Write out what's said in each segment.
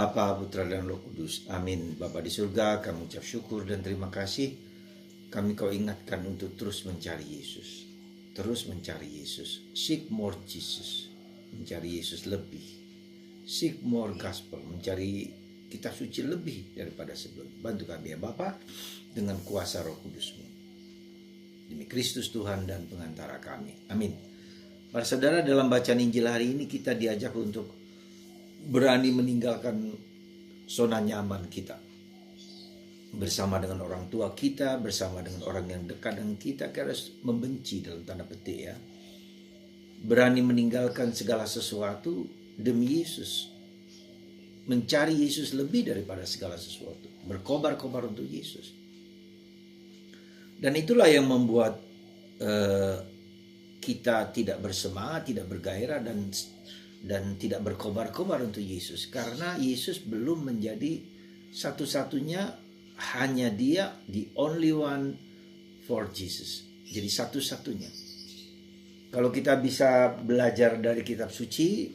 Bapa, Putra, dan Roh Kudus. Amin. Bapa di surga, kami ucap syukur dan terima kasih. Kami kau ingatkan untuk terus mencari Yesus. Terus mencari Yesus. Seek more Jesus. Mencari Yesus lebih. Seek more gospel. Mencari kitab suci lebih daripada sebelum. Bantu kami ya Bapa dengan kuasa Roh Kudus-Mu. Demi Kristus Tuhan dan pengantara kami. Amin. Para saudara, dalam bacaan Injil hari ini kita diajak untuk berani meninggalkan zona nyaman kita. Bersama dengan orang tua kita, bersama dengan orang yang dekat dengan kita harus membenci dalam tanda petik ya. Berani meninggalkan segala sesuatu demi Yesus. Mencari Yesus lebih daripada segala sesuatu. Berkobar-kobar untuk Yesus. Dan itulah yang membuat kita tidak bersemangat, tidak bergairah dan tidak berkobar-kobar untuk Yesus. Karena Yesus belum menjadi satu-satunya, hanya dia, the only one for Jesus. Jadi satu-satunya. Kalau kita bisa belajar dari kitab suci,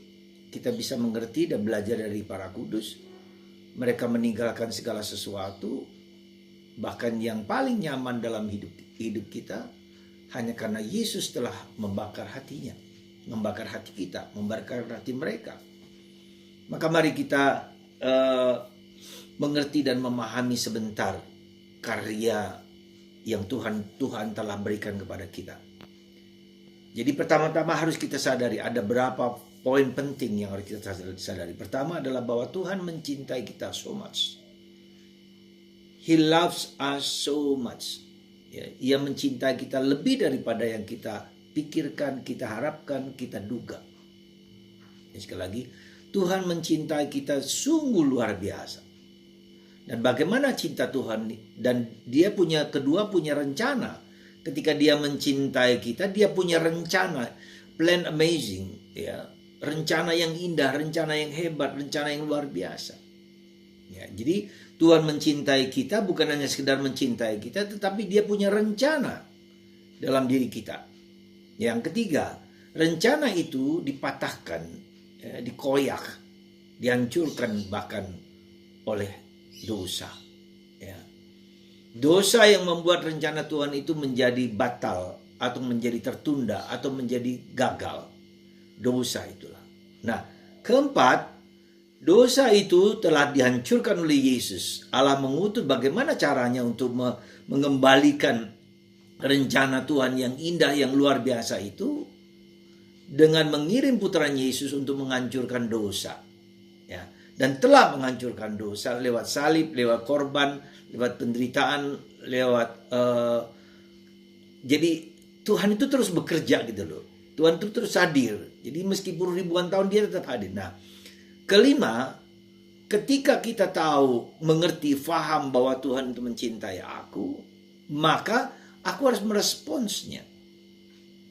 kita bisa mengerti dan belajar dari para kudus. Mereka meninggalkan segala sesuatu, bahkan yang paling nyaman dalam hidup kita, hanya karena Yesus telah membakar hatinya. Membakar hati kita, membakar hati mereka. Maka mari kita mengerti dan memahami sebentar karya yang Tuhan telah berikan kepada kita. Jadi pertama-tama harus kita sadari ada berapa poin penting yang harus kita sadari. Pertama adalah bahwa Tuhan mencintai kita so much. He loves us so much. Ya, Ia mencintai kita lebih daripada yang kita pikirkan, kita harapkan, kita duga. Dan sekali lagi, Tuhan mencintai kita sungguh luar biasa. Dan bagaimana cinta Tuhan, dan dia punya rencana. Ketika dia mencintai kita, dia punya rencana, plan amazing, ya, rencana yang indah, rencana yang hebat, rencana yang luar biasa. Ya, jadi Tuhan mencintai kita bukan hanya sekedar mencintai kita, tetapi dia punya rencana dalam diri kita. Yang ketiga, rencana itu dipatahkan, dikoyak, dihancurkan bahkan oleh dosa. Ya. Dosa yang membuat rencana Tuhan itu menjadi batal, atau menjadi tertunda, atau menjadi gagal. Dosa itulah. Nah, keempat, dosa itu telah dihancurkan oleh Yesus. Allah mengutus bagaimana caranya untuk mengembalikan rencana Tuhan yang indah, yang luar biasa itu dengan mengirim putranya Yesus untuk menghancurkan dosa, ya, dan telah menghancurkan dosa lewat salib, lewat korban, lewat penderitaan, lewat jadi Tuhan itu terus bekerja gitu loh. Tuhan itu terus hadir. Jadi meskipun ribuan tahun dia tetap hadir. Nah, kelima, ketika kita tahu, mengerti, faham bahwa Tuhan itu mencintai aku, maka aku harus meresponsnya,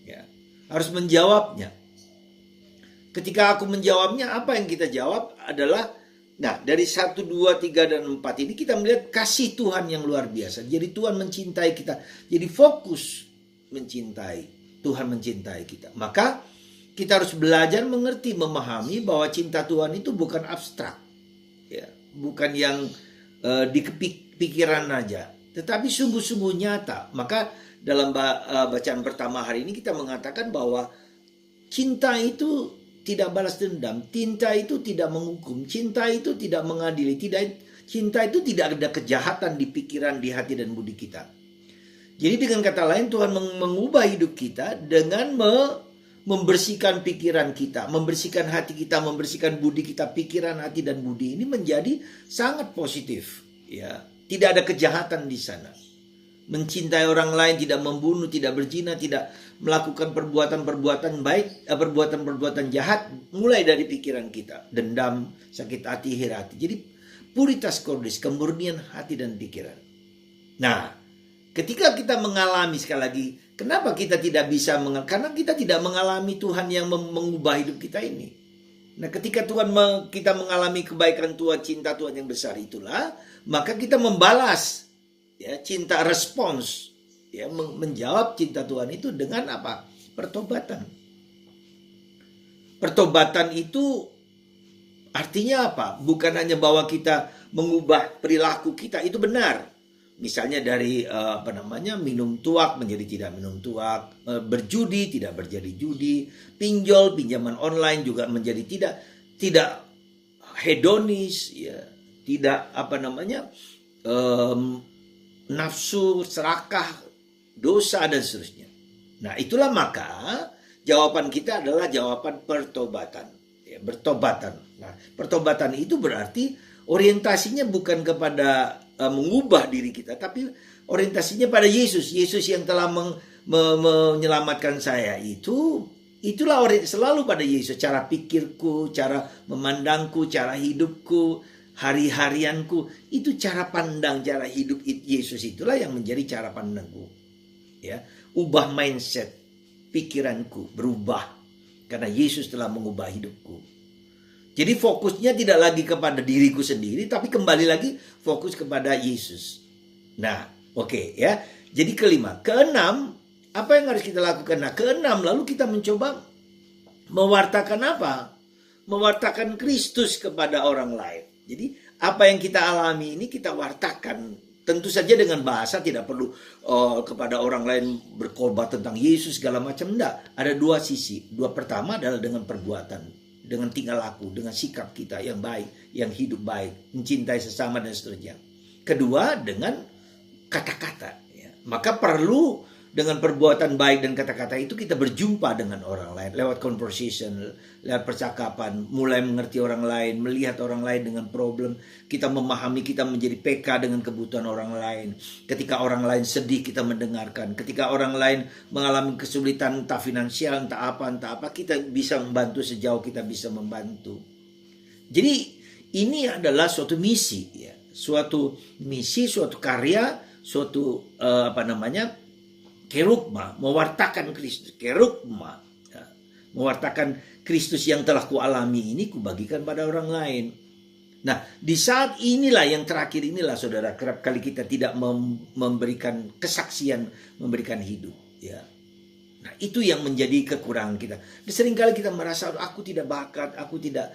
ya, harus menjawabnya. Ketika aku menjawabnya, apa yang kita jawab adalah, nah dari 1, 2, 3, dan 4 ini kita melihat kasih Tuhan yang luar biasa. Jadi Tuhan mencintai kita. Jadi fokus mencintai. Tuhan mencintai kita. Maka kita harus belajar mengerti, memahami bahwa cinta Tuhan itu bukan abstrak, ya, bukan yang di pikiran aja, tetapi sungguh-sungguh nyata. Maka dalam bacaan pertama hari ini kita mengatakan bahwa cinta itu tidak balas dendam, cinta itu tidak menghukum, cinta itu tidak mengadili, cinta itu tidak ada kejahatan di pikiran, di hati dan budi kita. Jadi dengan kata lain, Tuhan mengubah hidup kita dengan membersihkan pikiran kita, membersihkan hati kita, membersihkan budi kita. Pikiran, hati, dan budi ini menjadi sangat positif, ya. Tidak ada kejahatan di sana. Mencintai orang lain, tidak membunuh, tidak berzina, tidak melakukan perbuatan-perbuatan baik, perbuatan-perbuatan jahat, mulai dari pikiran kita. Dendam, sakit hati, iri hati. Jadi puritas kudus, kemurnian hati dan pikiran. Nah, ketika kita mengalami, sekali lagi, kenapa kita tidak bisa karena kita tidak mengalami Tuhan yang mengubah hidup kita ini. Nah, ketika kita mengalami kebaikan Tuhan, cinta Tuhan yang besar itulah, maka kita membalas, ya, cinta, respons, ya, menjawab cinta Tuhan itu dengan apa? Pertobatan. Pertobatan itu Artinya apa? Bukan hanya bahwa kita mengubah perilaku kita, itu benar. Misalnya dari minum tuak menjadi tidak minum tuak, berjudi tidak berjadi judi, pinjaman online juga menjadi tidak hedonis, ya, tidak nafsu, serakah, dosa dan seterusnya. Nah, itulah maka jawaban kita adalah jawaban pertobatan, ya, bertobatan. Nah, pertobatan itu berarti orientasinya bukan kepada mengubah diri kita, tapi orientasinya pada Yesus. Yesus yang telah menyelamatkan saya itulah selalu pada Yesus. Cara pikirku, cara memandangku, cara hidupku, hari-harianku, itu cara pandang, cara hidup Yesus itulah yang menjadi cara pandangku. Ya, ubah mindset, pikiranku berubah karena Yesus telah mengubah hidupku. Jadi fokusnya tidak lagi kepada diriku sendiri, tapi kembali lagi fokus kepada Yesus. Nah, oke, ya. Jadi kelima. Keenam, apa yang harus kita lakukan? Nah, keenam, lalu kita mencoba mewartakan apa? Mewartakan Kristus kepada orang lain. Jadi apa yang kita alami ini kita wartakan. Tentu saja dengan bahasa, tidak perlu kepada orang lain berkhotbah tentang Yesus segala macam. Enggak. Ada dua sisi. Pertama adalah dengan perbuatan, dengan tingkah laku, dengan sikap kita yang baik, yang hidup baik, mencintai sesama dan seterusnya. Kedua, dengan kata-kata. Ya. Maka perlu dengan perbuatan baik dan kata-kata itu kita berjumpa dengan orang lain lewat conversation, lewat percakapan, mulai mengerti orang lain, melihat orang lain dengan problem, kita memahami, kita menjadi peka dengan kebutuhan orang lain. Ketika orang lain sedih, kita mendengarkan. Ketika orang lain mengalami kesulitan entah finansial, entah apa, kita bisa membantu sejauh kita bisa membantu. Jadi ini adalah suatu misi, ya, suatu misi, suatu karya, suatu kerugma, mewartakan Kristus. Kerugma, ya, mewartakan Kristus yang telah kualami ini, kubagikan pada orang lain. Nah, di saat inilah, yang terakhir inilah, saudara, kerap kali kita tidak memberikan kesaksian, memberikan hidup. Ya. Nah, itu yang menjadi kekurangan kita. Seringkali kita merasa, aku tidak bakat, aku tidak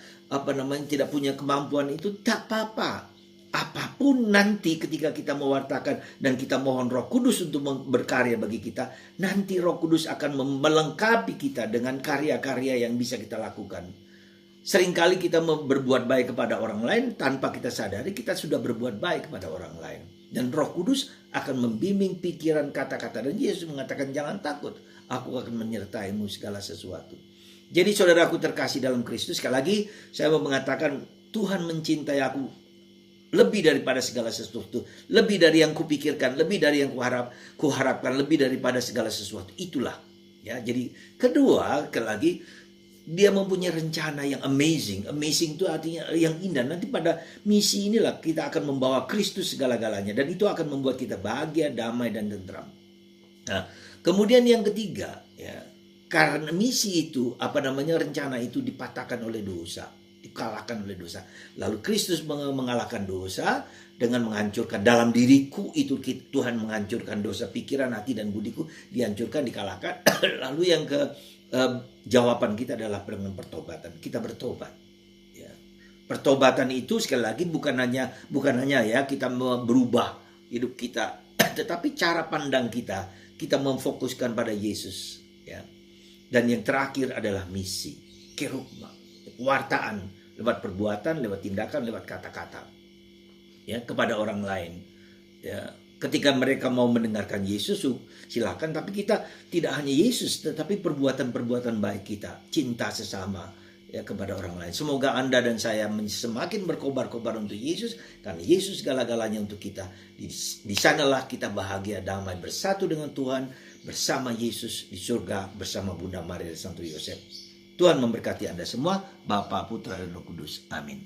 tidak punya kemampuan itu. Tak apa-apa. Apapun nanti ketika kita mewartakan dan kita mohon Roh Kudus untuk berkarya bagi kita, nanti Roh Kudus akan melengkapi kita dengan karya-karya yang bisa kita lakukan. Seringkali kita berbuat baik kepada orang lain tanpa kita sadari kita sudah berbuat baik kepada orang lain. Dan Roh Kudus akan membimbing pikiran, kata-kata. Dan Yesus mengatakan, jangan takut, aku akan menyertaimu segala sesuatu. Jadi saudaraku terkasih dalam Kristus, sekali lagi saya mau mengatakan, Tuhan mencintai aku lebih daripada segala sesuatu, lebih dari yang kupikirkan, lebih dari yang kuharapkan, lebih daripada segala sesuatu. Itulah, ya. Jadi kedua, lagi dia mempunyai rencana yang amazing. Amazing itu artinya yang indah. Nanti pada misi inilah kita akan membawa Kristus segala-galanya, dan itu akan membuat kita bahagia, damai dan tentram. Nah, kemudian yang ketiga, ya, karena misi itu, rencana itu dipatahkan oleh dosa, dikalahkan oleh dosa. Lalu Kristus mengalahkan dosa dengan menghancurkan dalam diriku itu. Tuhan menghancurkan dosa, pikiran, hati dan budiku dihancurkan, dikalahkan. Lalu yang jawaban kita adalah dengan pertobatan. Kita bertobat. Ya. Pertobatan itu sekali lagi bukan hanya ya kita berubah hidup kita, tetapi cara pandang kita memfokuskan pada Yesus. Ya. Dan yang terakhir adalah misi, kerugma. Wartaan lewat perbuatan, lewat tindakan, lewat kata-kata, ya, kepada orang lain. Ya, ketika mereka mau mendengarkan Yesus, silakan. Tapi kita tidak hanya Yesus, tetapi perbuatan-perbuatan baik kita, cinta sesama, ya, kepada orang lain. Semoga Anda dan saya semakin berkobar-kobar untuk Yesus, karena Yesus segala-galanya untuk kita. Di sanalah kita bahagia, damai, bersatu dengan Tuhan, bersama Yesus di surga, bersama Bunda Maria dan Santo Yosef. Tuhan memberkati Anda semua, Bapa, Putra, dan Roh Kudus. Amin.